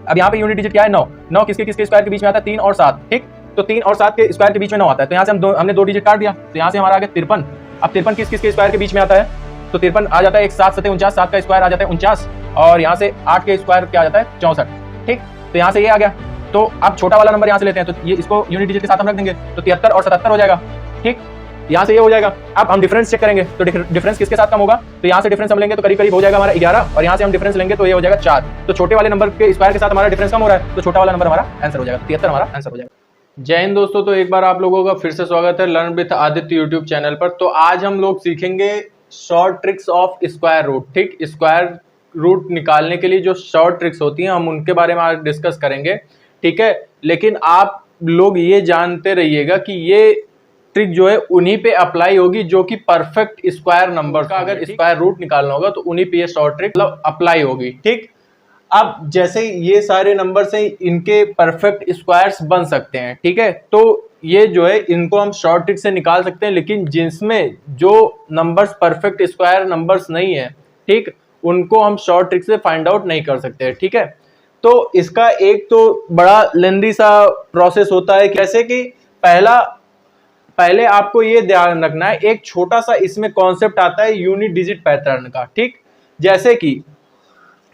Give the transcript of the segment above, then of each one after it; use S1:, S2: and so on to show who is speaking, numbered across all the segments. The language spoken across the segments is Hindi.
S1: अब यहाँ पे यूनिट डिजिट क्या है 9, 9 किसके किसके स्क्वायर के बीच में आता है 3 और 7, ठीक। तो 3 और 7 के स्क्वायर के बीच में 9 आता है, तो यहाँ से हमने 2 डिजिट काट दिया, तो यहाँ से हमारा आ गया 53। अब 53 किस किसके स्क्वायर के बीच में आता है, तो 53 आ जाता है 1 7 7 49, 7 का स्क्वायर आ जाता है 49 और यहाँ से 8 के स्क्वायर क्या आ जाता है 64, ठीक। तो यहाँ से ये आ गया। तो अब छोटा वाला नंबर यहाँ से लेते हैं, तो ये इसको यूनिट डिजिट के साथ हम रख देंगे, तो 73 और 77 हो जाएगा, ठीक। यहाँ से ये हो जाएगा। अब हम डिफरेंस चेक करेंगे, तो डिफरेंस किसके साथ कम होगा, तो यहाँ से डिफरेंस हम लेंगे तो करीब करीब हो जाएगा हमारा 11 और यहाँ से हम डिफरेंस लेंगे तो ये हो जाएगा 4। तो छोटे वाले नंबर के स्क्वायर के साथ हमारा डिफरेंस कम हो रहा है, तो छोटा वाला नंबर हमारा आंसर हो जाएगा, 73 हमारा आंसर हो जाएगा।
S2: जय हिंद दोस्तों, तो एक बार आप लोगों का फिर से स्वागत है learn with Aditya YouTube channel पर। तो आज हम लोग सीखेंगे short tricks of square root, ठीक। स्क्वायर रूट निकालने के लिए जो शॉर्ट ट्रिक्स होती हैं हम उनके बारे में आज डिस्कस करेंगे, ठीक है। लेकिन आप लोग ये जानते रहिएगा कि ये ट्रिक जो है उन्हीं पे अप्लाई होगी जो कि परफेक्ट स्क्वायर नंबर का अगर स्क्वायर रूट निकालना होगा तो उन्हीं पे ये शॉर्ट ट्रिक मतलब अप्लाई होगी, ठीक। अब जैसे ये सारे नंबर्स हैं, इनके परफेक्ट स्क्वायर्स बन सकते हैं, ठीक है। तो ये जो है इनको हम शॉर्ट ट्रिक से निकाल सकते हैं, लेकिन जिसमें जो नंबर्स परफेक्ट स्क्वायर नंबर्स नहीं है, ठीक, उनको हम शॉर्ट ट्रिक से फाइंड आउट नहीं कर सकते, ठीक है। तो इसका एक तो बड़ा लेंदी सा प्रोसेस होता है, कैसे कि पहले आपको ये ध्यान रखना है, एक छोटा सा इसमें कॉन्सेप्ट आता है यूनिट डिजिट पैटर्न का, ठीक। जैसे कि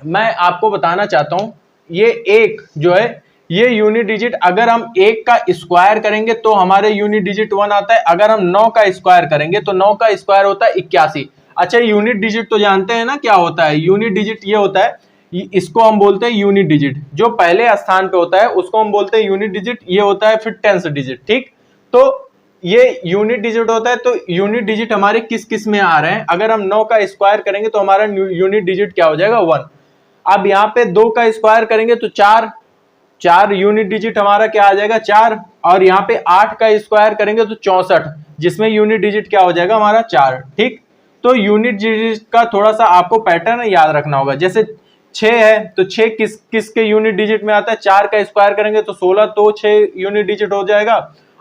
S2: मैं आपको बताना चाहता हूं, ये एक जो है ये यूनिट डिजिट अगर हम 1 का स्क्वायर करेंगे तो हमारे यूनिट डिजिट 1 आता है, अगर हम 9 का स्क्वायर करेंगे तो 9 का स्क्वायर होता है 81। अच्छा, यूनिट डिजिट तो जानते हैं ना क्या होता है, यूनिट डिजिट ये होता है, इसको हम बोलते हैं यूनिट डिजिट, जो पहले स्थान पे होता है उसको हम बोलते हैं यूनिट डिजिट, ये होता है फिर टेंस डिजिट, ठीक। तो ये यूनिट डिजिट होता है, तो यूनिट डिजिट हमारे किस किस में आ रहे हैं, अगर हम 9 का स्क्वायर करेंगे तो हमारा यूनिट डिजिट क्या हो जाएगा 1। अब यहाँ पे 2 का स्क्वायर करेंगे तो 4 यूनिट डिजिट हमारा क्या आ जाएगा 4, और यहाँ पे 8 का स्क्वायर करेंगे तो 64, जिसमें यूनिट डिजिट क्या हो जाएगा हमारा 4, ठीक। तो यूनिट डिजिट का थोड़ा सा आपको पैटर्न याद रखना होगा। जैसे 6 है तो 6 किस के यूनिट डिजिट में आता है, 4 का स्क्वायर करेंगे तो 16, तो 6 यूनिट डिजिट हो जाएगा,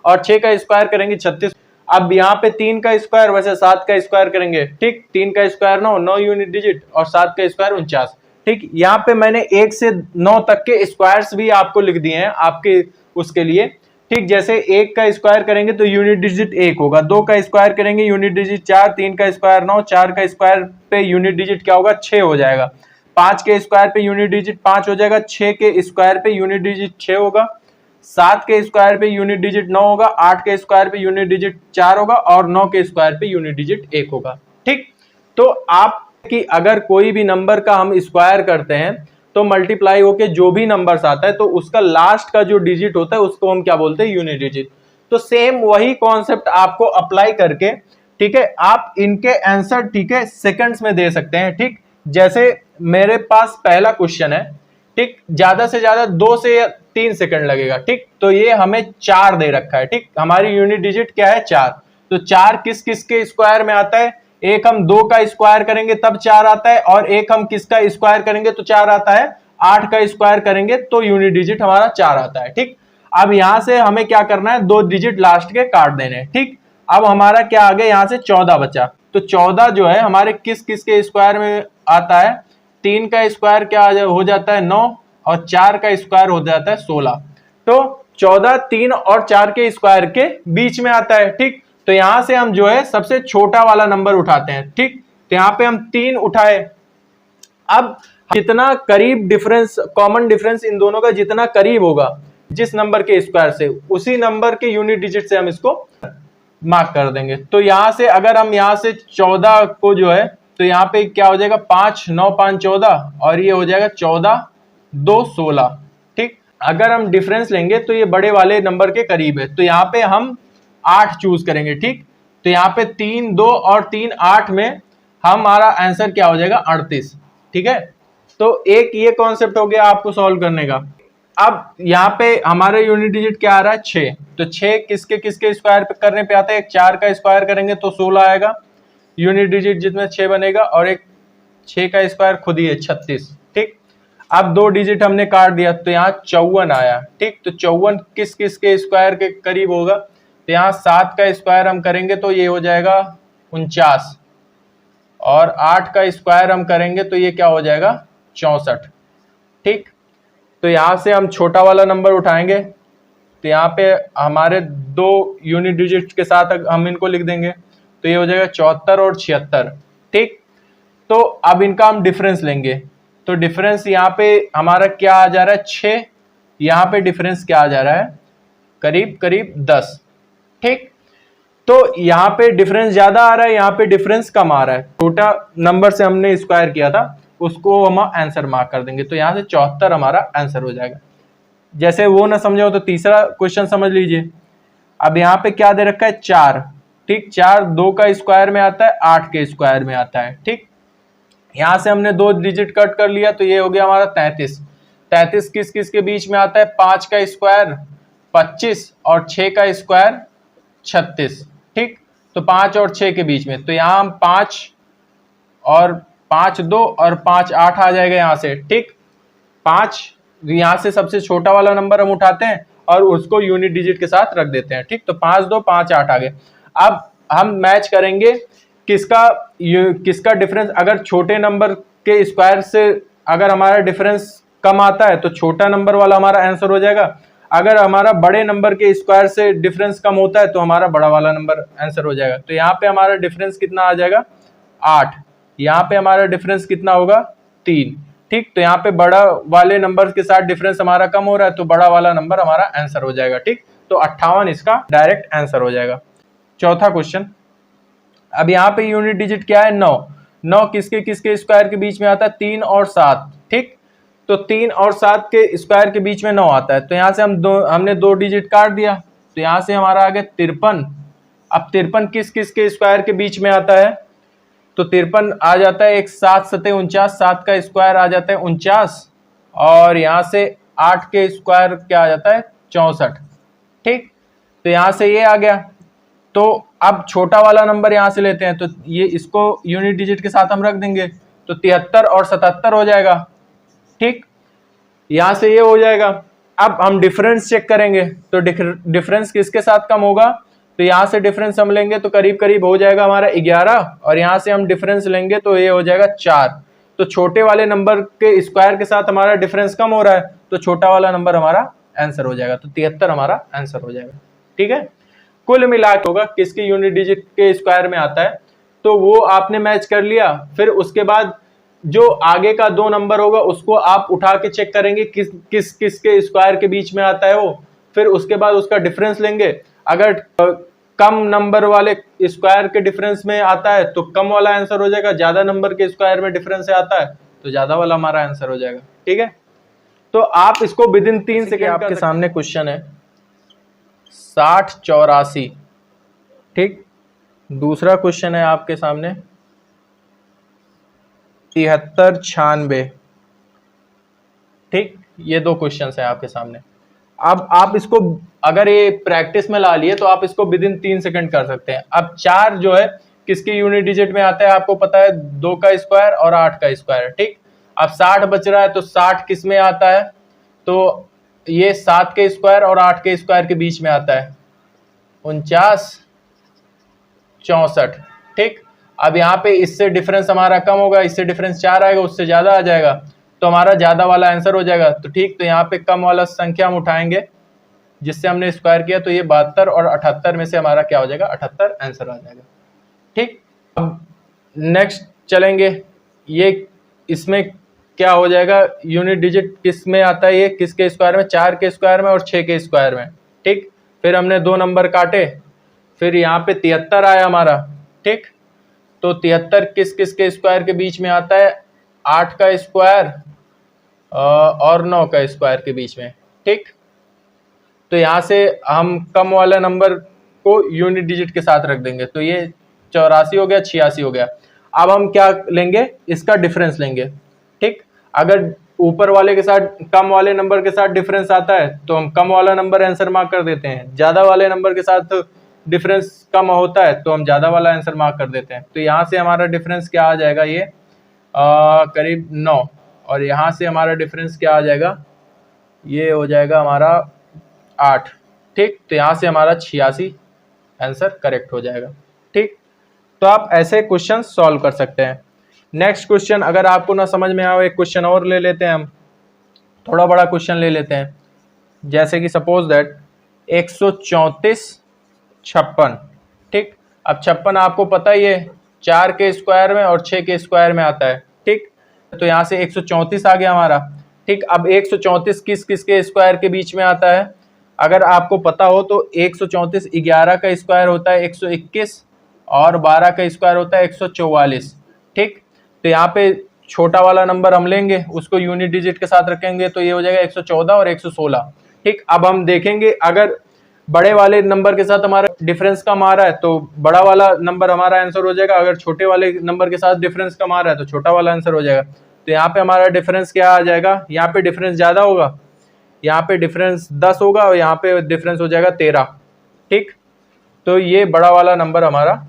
S2: और 6 का स्क्वायर करेंगे 36। अब यहाँ पे 3 का स्क्वायर, वैसे 7 का स्क्वायर करेंगे, ठीक, 3 का स्क्वायर 9 यूनिट डिजिट, और 7 का स्क्वायर 49, ठीक। यहाँ पे मैंने 1 से 9 तक के स्क्वायर्स भी आपको लिख दिए हैं आपके उसके लिए, ठीक। जैसे 1 का स्क्वायर करेंगे तो यूनिट डिजिट 1 होगा, 2 का स्क्वायर करेंगे यूनिट डिजिट 4, 3 का स्क्वायर 9, 4 का स्क्वायर पे यूनिट डिजिट क्या होगा 6 हो जाएगा, 5 के स्क्वायर पे यूनिट डिजिट 5 हो जाएगा, 6 के स्क्वायर पे यूनिट डिजिट 6 होगा, 7 के स्क्वायर पे यूनिट डिजिट 9 होगा, 8 के स्क्वायर पे यूनिट डिजिट 4 होगा, और 9 के स्क्वायर पे यूनिट डिजिट 1 होगा, ठीक। तो आप कि अगर कोई भी नंबर का हम स्क्वायर करते हैं तो मल्टीप्लाई होके जो भी नंबर्स आता है तो उसका लास्ट का जो डिजिट होता है उसको हम क्या बोलते हैं यूनिट डिजिट। तो सेम वही कॉन्सेप्ट आपको अप्लाई करके, ठीक है, आप इनके आंसर, ठीक है, सेकंड्स में दे सकते हैं, ठीक। जैसे मेरे पास पहला क्वेश्चन है, ठीक, ज्यादा से ज्यादा 2 से 3 सेकंड लगेगा, ठीक। तो ये हमें 4 दे रखा है, ठीक, हमारी यूनिट डिजिट क्या है 4। तो 4 किस किस के स्क्वायर में आता है, एक हम 2 का स्क्वायर करेंगे तब 4 आता है, और एक हम किसका स्क्वायर करेंगे तो 4 आता है, 8 का स्क्वायर करेंगे तो यूनिट डिजिट हमारा 4 आता है, ठीक। अब यहां से हमें क्या करना है, 2 डिजिट लास्ट के काट देने हैं, ठीक। अब हमारा क्या आ गया, यहां से 14 बचा, तो 14 जो है हमारे किस किस के स्क्वायर में आता है, 3 का स्क्वायर क्या हो जाता है 9, और 4 का स्क्वायर हो जाता है 16। तो 14 3 और 4 के स्क्वायर के बीच में आता है, ठीक। तो यहां से हम जो है सबसे छोटा वाला नंबर उठाते हैं, ठीक। तो यहां पे हम 3 उठाए। अब जितना करीब डिफरेंस, कॉमन डिफरेंस इन दोनों का जितना करीब होगा जिस नंबर के स्क्वायर से, उसी नंबर के यूनिट डिजिट से हम इसको मार्क कर देंगे। तो यहां से अगर हम यहां से 14 को जो है, तो यहाँ पे क्या हो जाएगा 5 9 5 14, और ये हो जाएगा 14 2 16, ठीक। अगर हम डिफरेंस लेंगे तो ये बड़े वाले नंबर के करीब है, तो यहाँ पे हम 8 चूज करेंगे, ठीक। तो यहाँ पे 3 2 और 3 8 में हमारा आंसर क्या हो जाएगा 38, ठीक है। तो एक ये कॉन्सेप्ट हो गया आपको सॉल्व करने का। अब यहाँ पे हमारा यूनिट डिजिट क्या आ रहा है 6, तो 6 किसके किसके स्क्वायर पे करने पे आता है, एक 4 का स्क्वायर करेंगे तो 16 आएगा यूनिट डिजिट जिसमें 6 बनेगा, और एक 6 का स्क्वायर खुद ही है 36, ठीक। अब 2 डिजिट हमने काट दिया तो यहाँ 54 आया, ठीक। तो 54 किस किस के स्क्वायर के करीब होगा, तो यहाँ 7 का स्क्वायर हम करेंगे तो ये हो जाएगा 49, और 8 का स्क्वायर हम करेंगे तो ये क्या हो जाएगा 64, ठीक। तो तो यहाँ से हम छोटा वाला नंबर उठाएंगे, तो यहाँ पे हमारे 2 यूनिट डिजिट के साथ हम इनको लिख देंगे, तो ये हो जाएगा 74 और 76। ठीक, तो अब इनका हम डिफरेंस लेंगे, तो डिफरेंस यहाँ पे हमारा क्या आ जा रहा है 6, यहाँ पे डिफरेंस क्या आ जा रहा है करीब करीब 10। ठीक, तो यहाँ पे डिफरेंस ज्यादा आ रहा है, यहाँ पे डिफरेंस कम आ रहा है। छोटा नंबर से हमने स्क्वायर किया था उसको हम आंसर मार्क कर देंगे, तो यहाँ से 74 हमारा आंसर हो जाएगा। जैसे वो ना समझे हो तो तीसरा क्वेश्चन समझ लीजिए। अब यहाँ पे क्या दे रखा है 4। ठीक, 4 2 का स्क्वायर में आता है, 8 के स्क्वायर में आता है। ठीक, यहाँ से हमने 2 डिजिट कट कर लिया, तो ये हो गया हमारा 33। 33 किस किस के बीच में आता है, 5 का स्क्वायर 25 और 6 का स्क्वायर 36। ठीक, तो 5 और 6 के बीच में, तो यहाँ हम 5 और 5 2 और 5 8 आ जाएगा यहाँ से। ठीक, 5 यहाँ से सबसे छोटा वाला नंबर हम उठाते हैं और उसको यूनिट डिजिट के साथ रख देते हैं। ठीक, तो 5 2 5 8 आ गए। अब हम मैच करेंगे किसका डिफरेंस, अगर छोटे नंबर के स्क्वायर से अगर हमारा डिफरेंस कम आता है तो छोटा नंबर वाला हमारा आंसर हो जाएगा, अगर हमारा बड़े नंबर के स्क्वायर से डिफरेंस कम होता है तो हमारा बड़ा वाला नंबर आंसर हो जाएगा। तो यहाँ पे हमारा डिफरेंस कितना आ जाएगा 8, यहाँ पे हमारा डिफरेंस कितना होगा 3। ठीक, तो यहाँ पे बड़ा वाले नंबर के साथ डिफरेंस हमारा कम हो रहा है तो बड़ा वाला नंबर हमारा आंसर हो जाएगा। ठीक, तो 58 इसका डायरेक्ट आंसर हो जाएगा। चौथा क्वेश्चन, अब यहाँ पे यूनिट डिजिट क्या है 9। 9 किसके किसके स्क्वायर के बीच में आता है, 3 और 7। ठीक, तो 3 और 7 के स्क्वायर के बीच में 9 आता है, तो यहाँ से हमने 2 डिजिट काट दिया, तो यहाँ से हमारा आ गया 53। अब 53 किस किस के स्क्वायर के बीच में आता है, तो 53 आ जाता है एक 7 7 49, 7 का स्क्वायर आ जाता है 49 और यहाँ से 8 के स्क्वायर क्या आ जाता है 64। ठीक, तो यहाँ से ये आ गया। तो अब छोटा वाला नंबर यहाँ से लेते हैं, तो ये इसको यूनिट डिजिट के साथ हम रख देंगे, तो 73 और 77 हो जाएगा। ठीक, यहां से ये हो जाएगा। अब हम डिफरेंस चेक करेंगे, तो डिफरेंस किसके साथ कम होगा, तो यहां से डिफरेंस हम लेंगे तो करीब करीब हो जाएगा हमारा 11 और यहां से हम डिफरेंस लेंगे तो ये हो जाएगा 4। तो छोटे वाले नंबर के स्क्वायर के साथ हमारा डिफरेंस कम हो रहा है तो छोटा वाला नंबर हमारा आंसर हो जाएगा, तो 73 हमारा आंसर हो जाएगा। ठीक है, कुल मिला के होगा किसके यूनिट डिजिट के स्क्वायर में आता है, तो वो आपने मैच कर लिया। फिर उसके बाद जो आगे का 2 नंबर होगा उसको आप उठा के चेक करेंगे किस के स्क्वायर के बीच में आता है वो, फिर उसके बाद उसका डिफरेंस लेंगे। अगर कम नंबर वाले स्क्वायर के डिफरेंस में आता है तो कम वाला आंसर हो जाएगा, ज्यादा नंबर के स्क्वायर में डिफरेंस से आता है तो ज्यादा वाला हमारा आंसर हो जाएगा। ठीक है, तो आप इसको विद इन 3 सेकेंड आपके सामने क्वेश्चन है 60 84। ठीक, दूसरा क्वेश्चन है आपके सामने 73 96। ठीक, ये 2 क्वेश्चन है आपके सामने। अब आप इसको अगर ये प्रैक्टिस में ला लिए तो आप इसको विद इन 3 सेकंड कर सकते हैं। अब 4 जो है किसके यूनिट डिजिट में आता है आपको पता है, 2 का स्क्वायर और 8 का स्क्वायर। ठीक, अब 60 बच रहा है तो 60 किस में आता है, तो ये 7 के स्क्वायर और 8 के स्क्वायर के बीच में आता है 49 64। ठीक, अब यहाँ पे इससे डिफरेंस हमारा कम होगा, इससे डिफरेंस 4 आएगा, उससे ज्यादा आ जाएगा तो हमारा ज्यादा वाला आंसर हो जाएगा। तो ठीक, तो यहाँ पे कम वाला संख्या हम उठाएंगे जिससे हमने स्क्वायर किया, तो ये 72 और 78 में से हमारा क्या हो जाएगा 78 आंसर आ जाएगा। ठीक, अब नेक्स्ट चलेंगे, ये इसमें क्या हो जाएगा, यूनिट डिजिट किस में आता है, ये किसके स्क्वायर में, 4 के स्क्वायर में और 6 के स्क्वायर में। ठीक, फिर हमने 2 नंबर काटे, फिर यहाँ पे 73 आया हमारा। ठीक, तो 73 किस किस के स्क्वायर के बीच में आता है, 8 का स्क्वायर और 9 का स्क्वायर के बीच में। ठीक, तो यहाँ से हम कम वाला नंबर को यूनिट डिजिट के साथ रख देंगे, तो ये 84 हो गया 86 हो गया। अब हम क्या लेंगे, इसका डिफरेंस लेंगे। ठीक, अगर ऊपर वाले के साथ कम वाले नंबर के साथ डिफरेंस आता है तो हम कम वाला नंबर आंसर मार्क कर देते हैं, ज्यादा वाले नंबर के साथ डिफरेंस कम होता है तो हम ज्यादा वाला आंसर मार्क कर देते हैं। तो यहाँ से हमारा डिफरेंस क्या आ जाएगा, ये करीब 9 और यहाँ से हमारा डिफरेंस क्या आ जाएगा, ये हो जाएगा हमारा 8। ठीक, तो यहाँ से हमारा 86 आंसर करेक्ट हो जाएगा। ठीक, तो आप ऐसे क्वेश्चन सॉल्व कर सकते हैं। नेक्स्ट क्वेश्चन अगर आपको ना समझ में आए, एक क्वेश्चन और ले लेते हैं हम, थोड़ा बड़ा क्वेश्चन ले लेते हैं, जैसे कि सपोज दैट 134 56, ठीक। अब 56 आपको पता ही है 4 के स्क्वायर में और 6 के स्क्वायर में आता है, ठीक। तो यहाँ से 134 आ गया हमारा, ठीक। अब 134 किस किस के स्क्वायर के बीच में आता है, अगर आपको पता हो तो 134 11 का स्क्वायर होता है 121 और 12 का स्क्वायर होता है 144, ठीक। तो यहाँ पे छोटा वाला नंबर हम लेंगे, उसको यूनिट डिजिट के साथ रखेंगे, तो ये हो जाएगा 114 और 116, ठीक। अब हम देखेंगे अगर बड़े वाले नंबर के साथ हमारा डिफरेंस कम आ रहा है तो बड़ा वाला नंबर हमारा आंसर हो जाएगा, अगर छोटे वाले नंबर के साथ डिफरेंस कम आ रहा है तो छोटा वाला आंसर हो जाएगा। तो यहाँ पे हमारा डिफरेंस क्या आ जाएगा, यहाँ पे डिफरेंस ज्यादा होगा, यहाँ पे डिफरेंस 10 होगा और यहाँ पे डिफरेंस हो जाएगा 13, ठीक। तो ये बड़ा वाला नंबर हमारा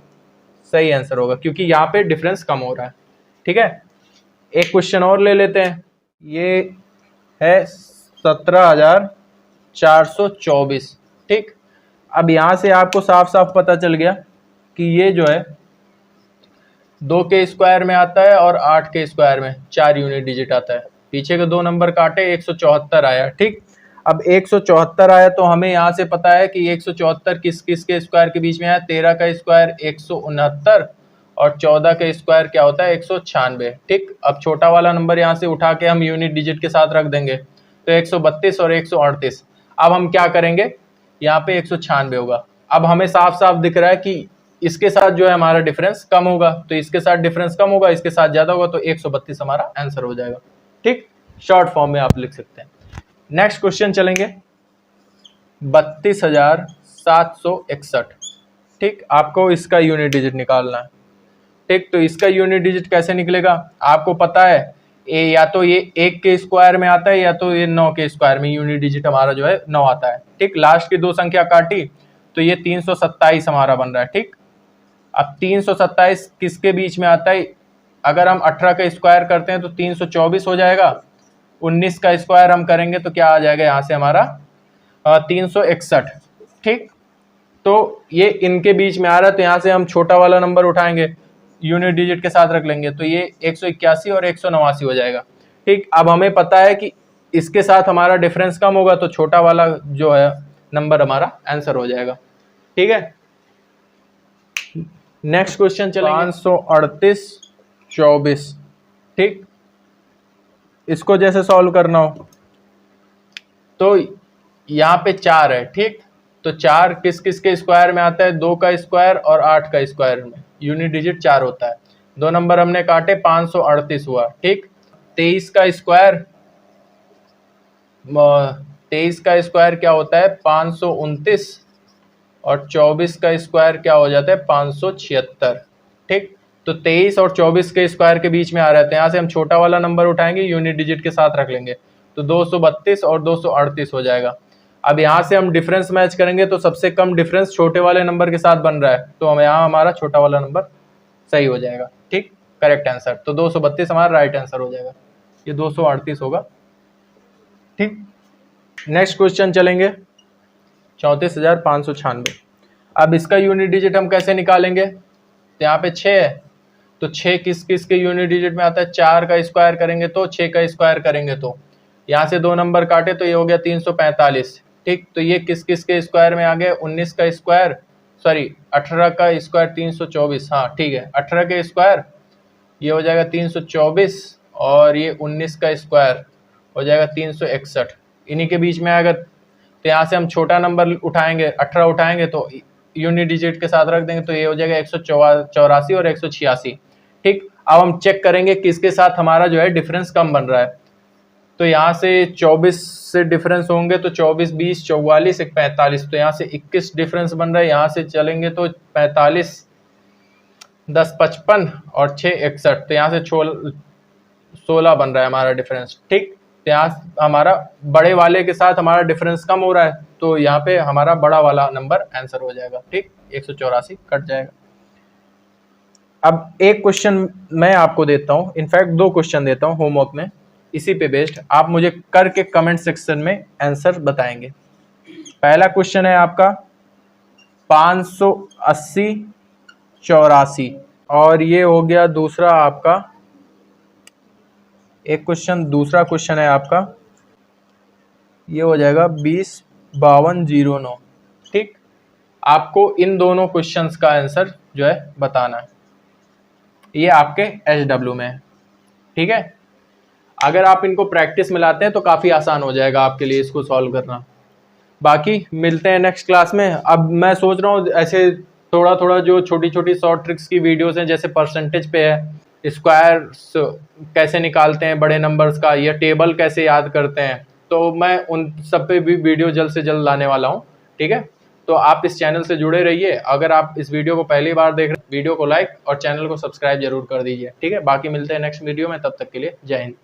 S2: सही आंसर होगा क्योंकि यहाँ पे डिफरेंस कम हो रहा है, ठीक है। एक क्वेश्चन और ले लेते हैं, ये है 17,424, ठीक। अब यहाँ से आपको साफ साफ पता चल गया कि ये जो है 2 के स्क्वायर में आता है और 8 के स्क्वायर में 4 यूनिट डिजिट आता है। पीछे के 2 नंबर काटे 174 आया, ठीक। अब 174 आया तो हमें यहाँ से पता है कि 174 किस किस के स्क्वायर के बीच में आया, 13 का स्क्वायर 169 और 14 का स्क्वायर क्या होता है 196, ठीक। अब छोटा वाला नंबर यहाँ से उठा के हम यूनिट डिजिट के साथ रख देंगे तो 132 और 138। अब हम क्या करेंगे, यहाँ पे 196 होगा। अब हमें साफ साफ दिख रहा है कि इसके साथ जो है हमारा डिफरेंस कम होगा, तो इसके साथ डिफरेंस कम होगा, इसके साथ ज्यादा होगा, तो 132 हमारा आंसर हो जाएगा, ठीक। शॉर्ट फॉर्म में आप लिख सकते हैं। नेक्स्ट क्वेश्चन चलेंगे, 32,761, ठीक। आपको इसका यूनिट डिजिट निकालना है, ठीक। तो इसका यूनिट डिजिट कैसे निकलेगा, आपको पता है या तो ये 1 के स्क्वायर में आता है या तो ये 9 के स्क्वायर में यूनिट डिजिट हमारा जो है 9 आता है, ठीक। लास्ट की 2 संख्या काटी तो ये 327 हमारा बन रहा है, ठीक। अब 327 किसके बीच में आता है, अगर हम 18 का स्क्वायर करते हैं तो 324 हो जाएगा, 19 का स्क्वायर हम करेंगे तो क्या आ जाएगा यहाँ से हमारा 361, ठीक। तो ये इनके बीच में आ रहा है तो यहाँ से हम छोटा वाला नंबर उठाएंगे, यूनिट डिजिट के साथ रख लेंगे, तो ये 181 और 189 हो जाएगा, ठीक। अब हमें पता है कि इसके साथ हमारा डिफरेंस कम होगा तो छोटा वाला जो है नंबर हमारा आंसर हो जाएगा, ठीक है। नेक्स्ट क्वेश्चन चलेंगे, 538 24, ठीक। इसको जैसे सॉल्व करना हो तो यहाँ पे 4 है, ठीक। तो 4 किस किस के स्क्वायर में आता है, 2 का स्क्वायर और 8 का स्क्वायर में यूनिट डिजिट 4 होता है। 2 नंबर हमने काटे 538 हुआ, ठीक। 23 का स्क्वायर क्या होता है 529 और 24 का स्क्वायर क्या हो जाता है 576, ठीक। तो 23 और 24 के स्क्वायर के बीच में आ रहते हैं, यहाँ से हम छोटा वाला नंबर उठाएंगे, यूनिट डिजिट के साथ रख लेंगे, तो 232 और 238 हो जाएगा। अब यहाँ से हम डिफरेंस मैच करेंगे तो सबसे कम डिफरेंस छोटे वाले नंबर के साथ बन रहा है, तो हम यहाँ हमारा छोटा वाला नंबर सही हो जाएगा, ठीक, करेक्ट आंसर। तो 232 हमारा राइट आंसर हो जाएगा, ये 238 होगा, ठीक। नेक्स्ट क्वेश्चन चलेंगे, 34,596। अब इसका यूनिट डिजिट हम कैसे निकालेंगे, तो यहाँ पे 6 है, तो 6 किस किस के यूनिट डिजिट में आता है, 4 का स्क्वायर करेंगे तो 6 का स्क्वायर करेंगे तो यहाँ से 2 नंबर काटे तो ये हो गया 345, ठीक। तो ये किस किस के स्क्वायर में आ गया, 19 का स्क्वायर, सॉरी 18 का स्क्वायर 324, हाँ ठीक है, 18 के स्क्वायर ये हो जाएगा 324 और ये 19 का स्क्वायर हो जाएगा 361, इन्हीं के बीच में आएगा। तो यहाँ से हम छोटा नंबर उठाएंगे, 18 उठाएंगे तो यूनिट डिजिट के साथ रख देंगे, तो ये हो जाएगा 184 और 186, ठीक। अब हम चेक करेंगे किसके साथ हमारा जो है डिफरेंस कम बन रहा है, तो यहाँ से 24 से डिफरेंस होंगे तो 24 20 44 1 45, तो यहाँ से 21 डिफरेंस बन रहा है, यहाँ से चलेंगे तो 45 10 55 और 6 61, तो यहाँ से 16 बन रहा है हमारा डिफरेंस, ठीक। तो यहाँ हमारा बड़े वाले के साथ हमारा डिफरेंस कम हो रहा है, तो यहाँ पे हमारा बड़ा वाला नंबर आंसर हो जाएगा, ठीक, 184 कट जाएगा। अब एक क्वेश्चन मैं आपको देता हूँ, इनफैक्ट 2 क्वेश्चन देता हूँ होमवर्क में, इसी पे बेस्ड आप मुझे करके कमेंट सेक्शन में आंसर बताएंगे। पहला क्वेश्चन है आपका 580 84 और ये हो गया दूसरा आपका, एक क्वेश्चन, दूसरा क्वेश्चन है आपका ये हो जाएगा 205209। ठीक, आपको इन दोनों क्वेश्चंस का आंसर जो है बताना है। ये आपके SW में है। ठीक है, अगर आप इनको प्रैक्टिस में लाते हैं तो काफ़ी आसान हो जाएगा आपके लिए इसको सॉल्व करना। बाकी मिलते हैं नेक्स्ट क्लास में। अब मैं सोच रहा हूँ ऐसे थोड़ा थोड़ा जो छोटी छोटी शॉर्ट ट्रिक्स की वीडियोस हैं, जैसे परसेंटेज पे है, स्क्वायर कैसे निकालते हैं बड़े नंबर्स का, या टेबल कैसे याद करते हैं, तो मैं उन सब पे भी वीडियो जल्द से जल्द लाने वाला हूँ। ठीक है, तो आप इस चैनल से जुड़े रहिए। अगर आप इस वीडियो को पहली बार देख रहे हैं, वीडियो को लाइक और चैनल को सब्सक्राइब जरूर कर दीजिए। ठीक है, बाकी मिलते हैं नेक्स्ट वीडियो में, तब तक के लिए जय हिंद।